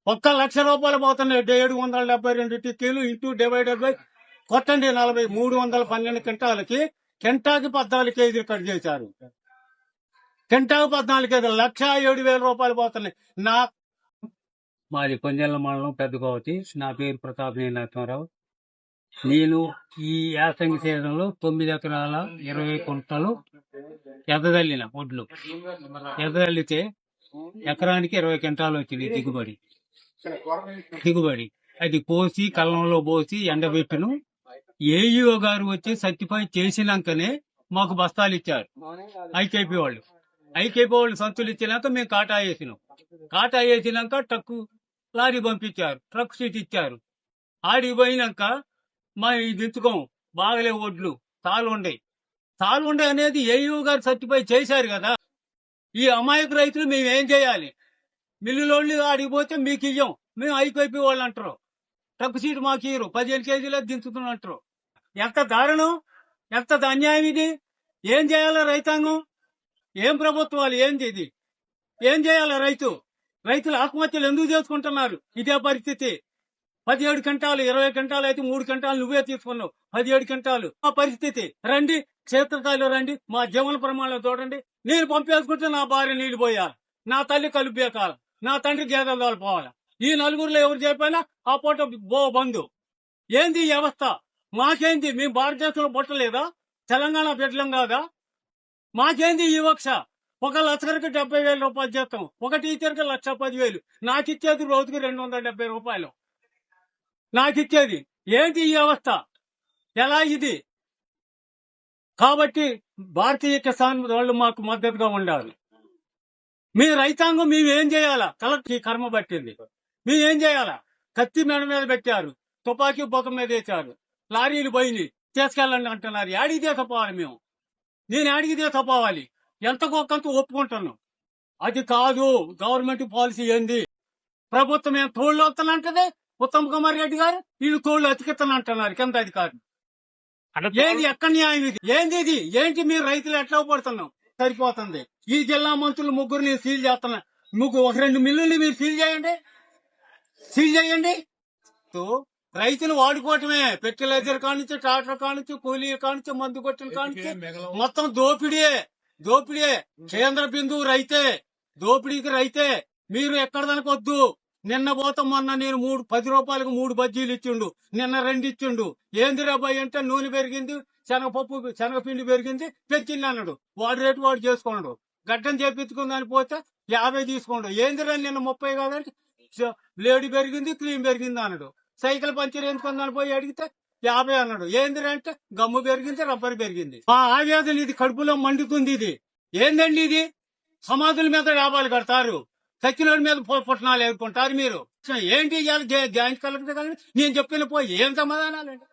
ఒక్క ₹1,00,000 పోతున్నాయి. 772 టిక్కీలు into divided by కొట్టండి 40 312 క్వింటాలకి కెంటాకి 14 కేజీలు కట్ చేశారు. కెంటాకి 14 కేజీలు ₹1,07,000 పోతున్నాయి. మాది కొంజెల్ల మండలం పెద్దగోవతి. నా పేరు ప్రతాప్ నరసింహారావు. నేను ఈ యాసంగి సీజన్లో 9 ఎకరాల 20 కుంటలు ఎదజల్లిన ఒడ్లు ఎదజల్లితే ఎకరానికి 20 క్వింటాలు వచ్చింది దిగుబడి. అది పోసి కళ్ళంలో పోసి ఎండబెట్టును. ఏఈఓ గారు వచ్చి సర్టిఫై చేసినాకనే మాకు బస్తాలు ఇచ్చారు. ఐకేపీ వాళ్ళు సంచులు ఇచ్చినాక మేము కాటా వేసినాక ట్రక్కు లారీ పంపించారు. ట్రక్ సీట్ ఇచ్చారు. ఆడికి పోయినాక మా దించుకోం బాగలే ఒడ్లు తాలుండే అనేది ఏఈఓ గారు సర్టిఫై చేశారు కదా. ఈ అమాయక రైతులు మేమేం చేయాలి? మిల్లులోళ్ళు ఆడికి పోతే మీకు ఇయ్యం, మేము ఐకేపీ వాళ్ళు అంటారు. ట్రక్ సీట్ మాకు ఇయ్యరు, 15 కేజీలు దించుతున్నట్టు. ఎంత దారుణం, ఎంత అన్యాయం ఇది! ఏం చేయాలి రైతాంగం? ఏం ప్రభుత్వాలు? ఏంది ఇది? ఏం చేయాలి రైతులు ఆత్మహత్యలు ఎందుకు చేసుకుంటున్నారు? ఇదే పరిస్థితి. 17 క్వింటాలు 20 క్వింటాలు అయితే 3 క్వింటాలు నువ్వే తీసుకున్నావు. 17 క్వింటాలు ఆ పరిస్థితి. రండి క్షేత్రస్థాయిలో రండి, మా జీవన ప్రమాణాలు చూడండి. నేను పంపేసుకుంటే నా భార్య నీళ్లు పోయాలి, నా తల్లి కలుపుకాలి, నా తండ్రి గేదెల దాలు పోవాలి. ఈ నలుగురులో ఎవరు చెప్పినా ఆ పూట బంధు. ఏంది ఈ వ్యవస్థ? మాకేంది? మేము భారతదేశంలో పుట్టలేదా? తెలంగాణ బిడ్డలం కాదా? మాకేంది ఈ వివక్ష? ఒక లక్షకి ₹70,000 జీతం, ఒక టీచర్కి ₹1,10,000. నాకిచ్చేది రోజుకి ₹270. నాకిచ్చేది ఏంటి ఈ వ్యవస్థ? ఎలా ఇది? కాబట్టి భారతీయ కిసాన్ వాళ్ళు మాకు మద్దతుగా ఉండాలి. మీ రైతాంగం మేమేం చేయాలా? కలెక్టర్ కర్మ పట్టింది. మేమేం చేయాలా? కత్తి మెడ మీద పెట్టారు, తుపాకీ బొక్క మీద వేశారు, లారీలు పోయినాయి, తీసుకెళ్ళండి అంటున్నారు. యాడికి తీసుకుపోవాలి మేము? నేను యాడికి తీసుకుపోవాలి? ఎంతకొకంత ఒప్పుకుంటాను. అది కాదు గవర్నమెంట్ పాలసీ. ఏంది? ప్రభుత్వం ఏం తోళ్లు వస్తానంటది. ఉత్తమ్ కుమార్ రెడ్డి గారు వీళ్ళు తోళ్లు అతికిస్తానంటున్నారు కింద అధికారులు. ఏంది? ఎక్కడ న్యాయం ఇది? ఏంది ఇది? ఏంటి మీరు రైతులు ఎట్లా పడుతున్నాం? సరిపోతుంది. ఈ జిల్లా మంత్రులు ముగ్గురు నేను సీల్ చేస్తున్నా. ఒక 2 మిల్లుల్ని మీరు సీల్ చేయండి. రైతులు వాడుకోవటమే. ఫెర్టిలైజర్ కానించి, ట్రాక్టర్ కానించి, కూలీలు కానించి, మందు కొట్టిన కానించి మొత్తం దోపిడీ. కేంద్ర బిందువు రైతే, దోపిడీకి రైతే. మీరు ఎక్కడ దనకొద్దు. నిన్న పోతాం, మొన్న నేను ₹10కు 3 బజ్జీలు ఇచ్చిండు, నిన్న 2 ఇచ్చిండు. ఏంది రాబాయి అంటే నూనె పెరిగింది, శనగపిండి పెరిగింది, పెంచింది అన్నాడు. వాడి రేటు వాడు చేసుకున్నాడు. గడ్డం చేపించుకుందని పోతే 50 తీసుకోండు. ఏందిరా నిన్న 30 కాదంటే బ్లేడ్ పెరిగింది, క్రీమ్ పెరిగింది అన్నాడు. సైకిల్ పంచర్ వేసుకుందని పోయి అడిగితే 50 అన్నాడు. ఏందిరా అంటే గమ్ము పెరిగింది, రబ్బర్ పెరిగింది. మా ఆవేదన ఇది, కడుపులో మండుతుంది ఇది. ఏందండి ఇది? సమాధుల మీద డాబాలు కడతారు, సచ్చినోడి మీద పుట్నాలు ఎదుర్కొంటారు మీరు. ఏంటి జాయింట్ కలెక్టర్ నేను చెప్పిన పోయి ఏం సమాధానాలండి?